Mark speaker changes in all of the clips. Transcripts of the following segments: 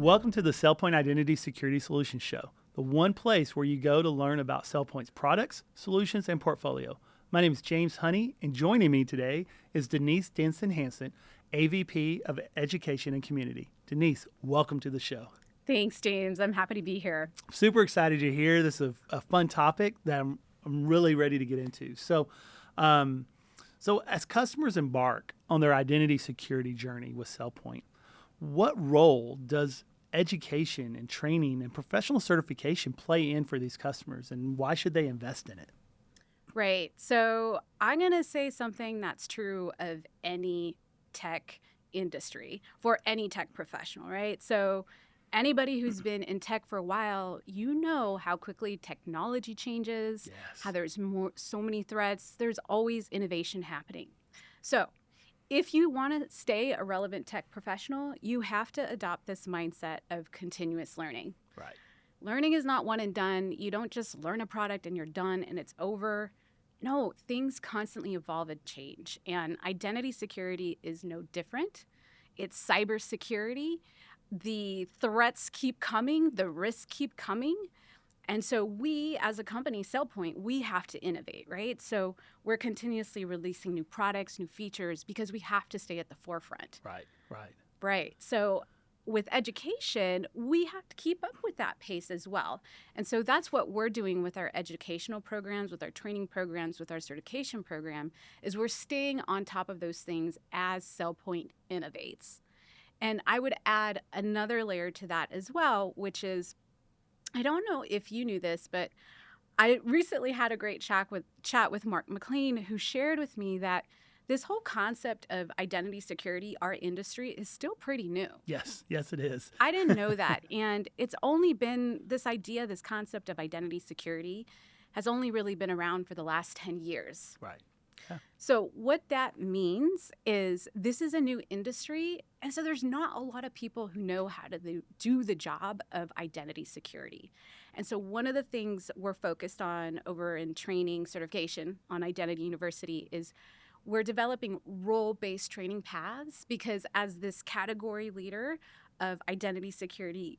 Speaker 1: Welcome to the SailPoint Identity Security Solutions Show, the one place where you go to learn about SailPoint's products, solutions, and portfolio. My name is James Honey, and joining me today is Denise Densen-Hanson, AVP of Education and Community. Denise, welcome to the show.
Speaker 2: Thanks, James. I'm happy to be here.
Speaker 1: Super excited you're here. This is a fun topic that I'm really ready to get into. So as customers embark on their identity security journey with SailPoint, what role does education and training and professional certification play in for these customers, and why should they invest in it?
Speaker 2: Right. So I'm going to say something that's true of any tech industry, for any tech professional, right? So anybody who's been in tech for a while, you know how quickly technology changes, how there's so many threats. There's always innovation happening. So if you want to stay a relevant tech professional, you have to adopt this mindset of continuous learning.
Speaker 1: Right.
Speaker 2: Learning is not one and done. You don't just learn a product and you're done and it's over. No, things constantly evolve and change. And identity security is no different. It's cybersecurity. The threats keep coming. The risks keep coming. And so we, as a company, SailPoint, we have to innovate, right? So we're continuously releasing new products, new features, because we have to stay at the forefront. Right. So with education, we have to keep up with that pace as well. And so that's what we're doing with our educational programs, with our training programs, with our certification program, is we're staying on top of those things as SailPoint innovates. And I would add another layer to that as well, which is, I don't know if you knew this, but I recently had a great chat with Mark McLean, who shared with me that this whole concept of identity security, our industry, is still pretty new.
Speaker 1: Yes, it is.
Speaker 2: I didn't know that. And it's only been this idea, this concept of identity security has only really been around for the last 10 years.
Speaker 1: Right. Yeah.
Speaker 2: So what that means is this is a new industry, and so there's not a lot of people who know how to do the job of identity security. And so one of the things we're focused on over in training certification on Identity University is we're developing role-based training paths, because as this category leader of identity security,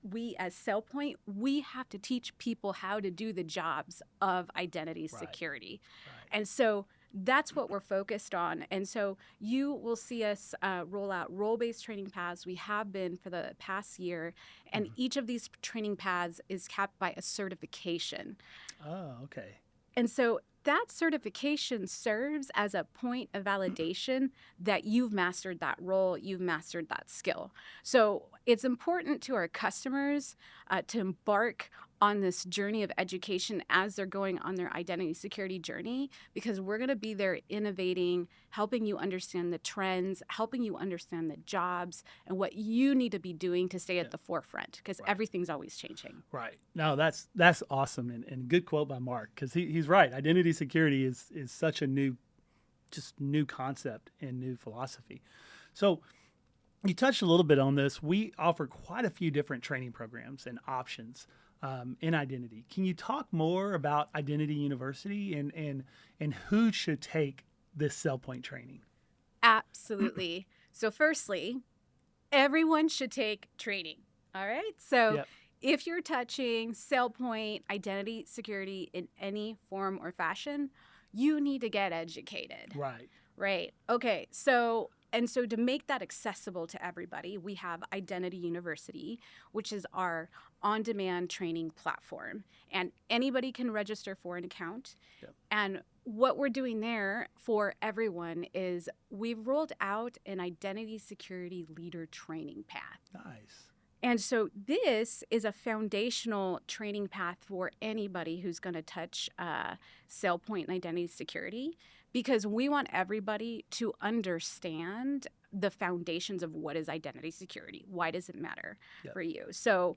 Speaker 2: we as SailPoint, we have to teach people how to do the jobs of identity security. Right. And so that's what we're focused on. And so you will see us roll out role-based training paths. We have been for the past year. And each of these training paths is capped by a certification.
Speaker 1: Oh, okay.
Speaker 2: And so that certification serves as a point of validation that you've mastered that role, you've mastered that skill. So it's important to our customers to embark on this journey of education as they're going on their identity security journey, because we're going to be there innovating, helping you understand the trends, helping you understand the jobs, and what you need to be doing to stay at the forefront, because everything's always changing.
Speaker 1: Right. No, that's awesome, and good quote by Mark, because he's right. Identity security is such a new concept and new philosophy. So you touched a little bit on this. We offer quite a few different training programs and options in identity. Can you talk more about Identity University and who should take this SailPoint training?
Speaker 2: Absolutely. So firstly, everyone should take training. All right. So if you're touching SailPoint identity security in any form or fashion, you need to get educated. Right. Okay. So to make that accessible to everybody, we have Identity University, which is our on-demand training platform. And anybody can register for an account. And what we're doing there for everyone is we've rolled out an identity security leader training path.
Speaker 1: Nice.
Speaker 2: And so this is a foundational training path for anybody who's going to touch SailPoint and identity security, because we want everybody to understand the foundations of what is identity security. Why does it matter for you? So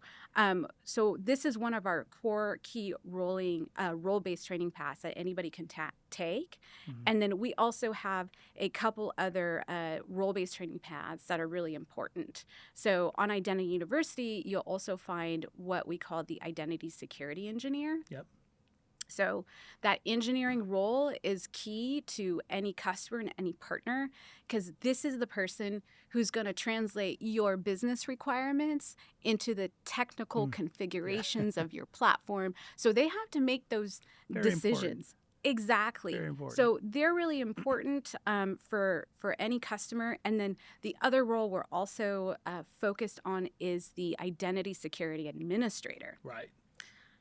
Speaker 2: this is one of our core key role-based training paths that anybody can take. And then we also have a couple other role-based training paths that are really important. So on Identity University, you'll also find what we call the Identity Security Engineer. So that engineering role is key to any customer and any partner, because this is the person who's going to translate your business requirements into the technical
Speaker 1: Mm, yeah,
Speaker 2: configurations of your platform. So they have to make those
Speaker 1: very important.
Speaker 2: decisions. Exactly.
Speaker 1: Very important.
Speaker 2: So they're really important for any customer. And then the other role we're also focused on is the identity security administrator.
Speaker 1: Right.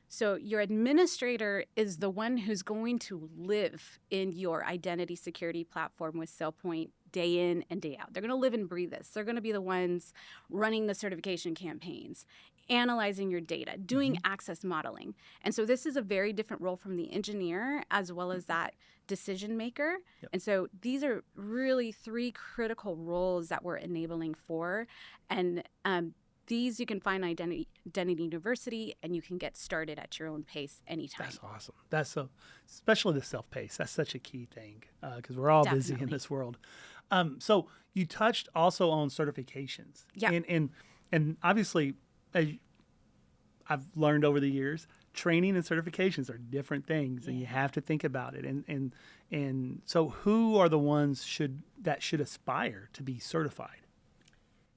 Speaker 2: So your administrator is the one who's going to live in your identity security platform with SailPoint day in and day out. They're going to live and breathe this. They're going to be the ones running the certification campaigns, analyzing your data, doing
Speaker 1: Mm-hmm.
Speaker 2: access modeling. And so this is a very different role from the engineer as well as that decision maker.
Speaker 1: Yep.
Speaker 2: And so these are really three critical roles that we're enabling for. And these you can find Identity University, and you can get started at your own pace anytime.
Speaker 1: That's awesome. That's so, especially the self-pace. That's such a key thing because we're all busy in
Speaker 2: Definitely.
Speaker 1: this world. So you touched also on certifications.
Speaker 2: Yeah.
Speaker 1: And obviously, as I've learned over the years, training and certifications are different things, and you have to think about it. And so, who are the ones that should aspire to be certified?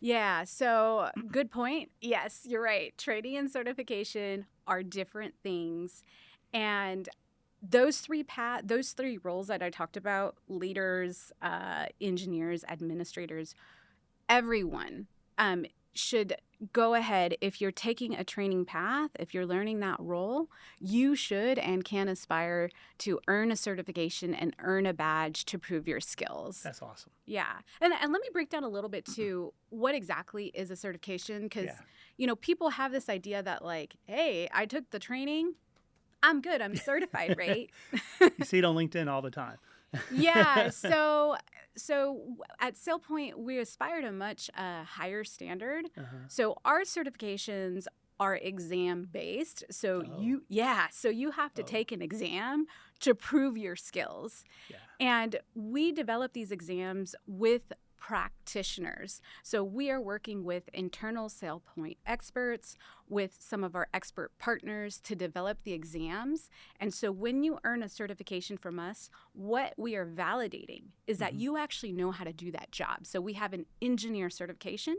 Speaker 2: Yeah, so good point. Yes, you're right. Training and certification are different things. And those three roles that I talked about, leaders, engineers, administrators, everyone should go ahead. If you're taking a training path, if you're learning that role, you should and can aspire to earn a certification and earn a badge to prove your skills.
Speaker 1: That's awesome.
Speaker 2: Yeah. And let me break down a little bit too what exactly is a certification, because people have this idea that like, hey, I took the training, I'm good, I'm certified, right?
Speaker 1: You see it on LinkedIn all the time.
Speaker 2: Yeah. So at SailPoint, we aspire to a much higher standard. So our certifications are exam based. So you have to take an exam to prove your skills.
Speaker 1: Yeah.
Speaker 2: And we develop these exams with practitioners. So we are working with internal SailPoint experts, with some of our expert partners to develop the exams. And so when you earn a certification from us, what we are validating is that you actually know how to do that job. So we have an engineer certification.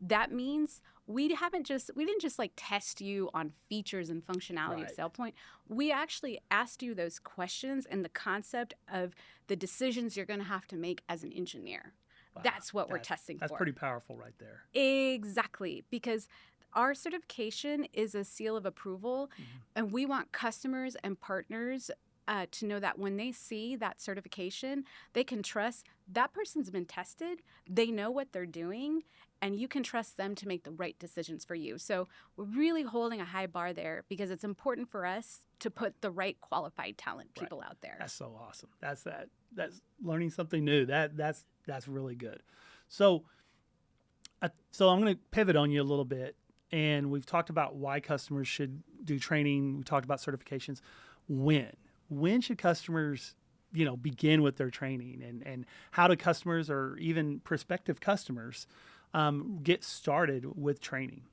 Speaker 2: That means we didn't just like test you on features and functionality of SailPoint. We actually asked you those questions and the concept of the decisions you're going to have to make as an engineer. Wow, that's what we're testing for.
Speaker 1: That's pretty powerful right there.
Speaker 2: Exactly, because our certification is a seal of approval, and we want customers and partners to know that when they see that certification, they can trust that person's been tested, they know what they're doing, and you can trust them to make the right decisions for you. So we're really holding a high bar there because it's important for us to put the right qualified talent people out there.
Speaker 1: That's so awesome. That's learning something new. That's really good. So I'm going to pivot on you a little bit, and we've talked about why customers should do training. We talked about certifications. When should customers, begin with their training, and how do customers or even prospective customers get started with training?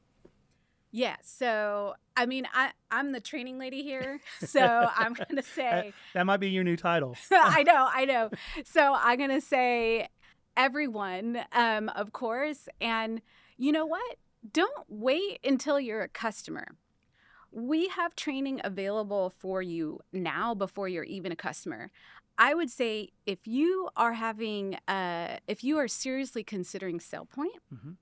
Speaker 2: Yeah, so I mean, I'm the training lady here, so I'm going to say
Speaker 1: that might be your new title.
Speaker 2: I know. So I'm going to say everyone, of course. And you know what? Don't wait until you're a customer. We have training available for you now before you're even a customer. I would say if you are seriously considering SailPoint,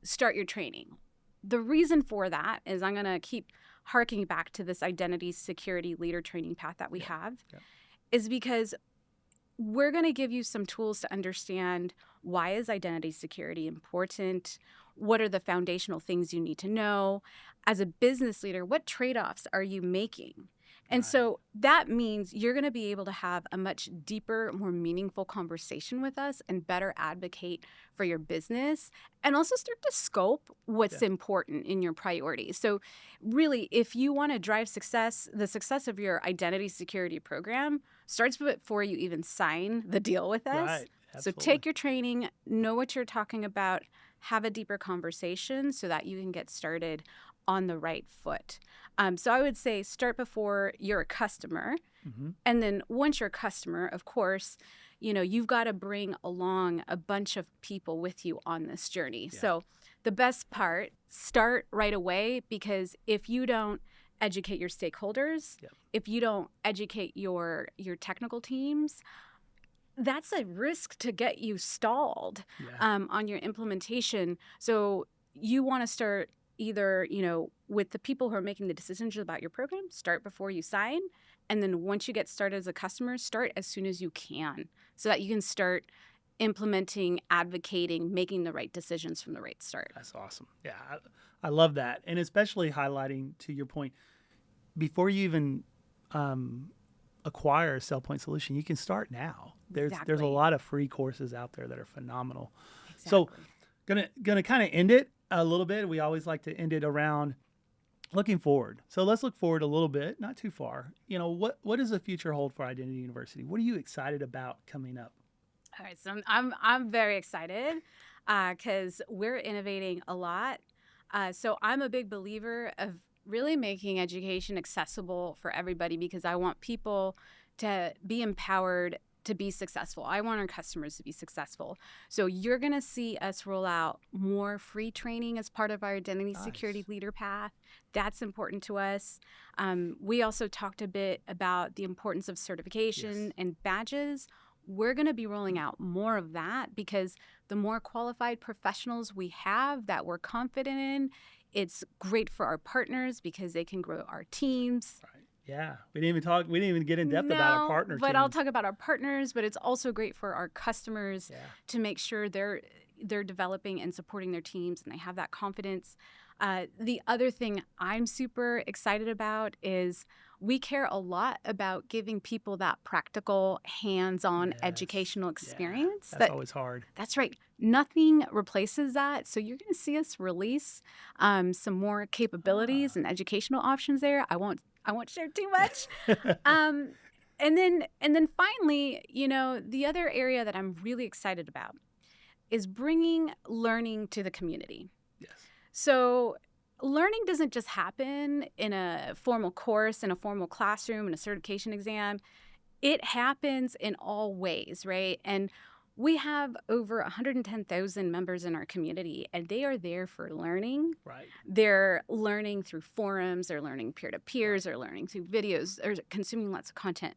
Speaker 2: start your training. The reason for that is I'm going to keep harking back to this identity security leader training path that we have, is because we're going to give you some tools to understand why is identity security important, what are the foundational things you need to know. As a business leader, what trade-offs are you making? And so that means you're going to be able to have a much deeper, more meaningful conversation with us and better advocate for your business, and also start to scope what's important in your priorities. So really, if you want to drive success, the success of your identity security program starts before you even sign the deal with us.
Speaker 1: Right.
Speaker 2: So take your training, know what you're talking about, have a deeper conversation so that you can get started on the right foot. So I would say start before you're a customer. And then once you're a customer, of course, you've got to bring along a bunch of people with you on this journey.
Speaker 1: Yeah.
Speaker 2: So the best part, start right away, because if you don't educate your stakeholders, if you don't educate your technical teams, that's a risk to get you stalled on your implementation. So you want to start either, with the people who are making the decisions about your program, start before you sign. And then once you get started as a customer, start as soon as you can so that you can start implementing, advocating, making the right decisions from the right start.
Speaker 1: That's awesome. Yeah, I love that. And especially highlighting, to your point, before you even acquire a SailPoint solution, you can start now. There's a lot of free courses out there that are phenomenal. So gonna kind of end it a little bit. We always like to end it around looking forward. So let's look forward a little bit, not too far. What does the future hold for Identity University? What are you excited about coming up?
Speaker 2: All right, so I'm very excited because we're innovating a lot. So I'm a big believer of really making education accessible for everybody, because I want people to be empowered to be successful. I want our customers to be successful. So you're going to see us roll out more free training as part of our identity security leader path. That's important to us. We also talked a bit about the importance of certification and badges. We're going to be rolling out more of that, because the more qualified professionals we have that we're confident in, it's great for our partners because they can grow our teams.
Speaker 1: Right. Yeah, we didn't even get in depth about our partner
Speaker 2: but
Speaker 1: teams.
Speaker 2: I'll talk about our partners, but it's also great for our customers to make sure they're developing and supporting their teams and they have that confidence. The other thing I'm super excited about is we care a lot about giving people that practical, hands-on educational experience.
Speaker 1: That's always hard.
Speaker 2: That's right. Nothing replaces that. So you're going to see us release some more capabilities and educational options there. I won't share too much. And then finally, the other area that I'm really excited about is bringing learning to the community.
Speaker 1: Yes.
Speaker 2: So learning doesn't just happen in a formal course, in a formal classroom, in a certification exam. It happens in all ways, right? And we have over 110,000 members in our community, and they are there for learning.
Speaker 1: Right.
Speaker 2: They're learning through forums, they're learning peer-to-peers, they're learning through videos, they're consuming lots of content.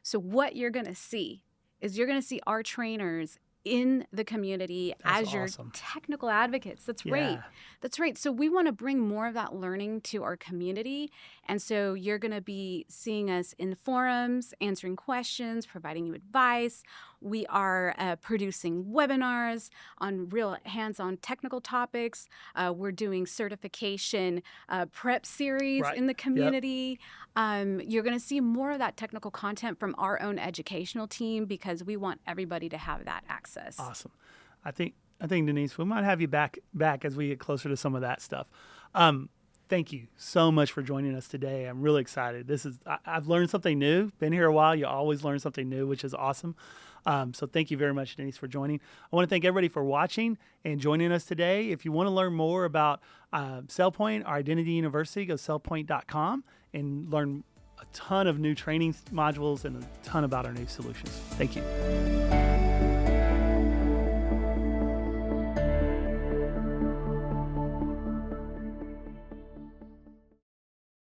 Speaker 2: So what you're going to see is our trainers in the community as your technical advocates. That's right. That's right. So we want to bring more of that learning to our community. And so you're going to be seeing us in forums, answering questions, providing you advice. We are producing webinars on real hands-on technical topics. We're doing certification prep series in the community. You're going to see more of that technical content from our own educational team, because we want everybody to have that access.
Speaker 1: Awesome. I think Denise, we might have you back as we get closer to some of that stuff. Thank you so much for joining us today. I'm really excited. I've learned something new. Been here a while. You always learn something new, which is awesome. So thank you very much, Denise, for joining. I want to thank everybody for watching and joining us today. If you want to learn more about SailPoint, our Identity University, go SailPoint.com and learn a ton of new training modules and a ton about our new solutions. Thank you.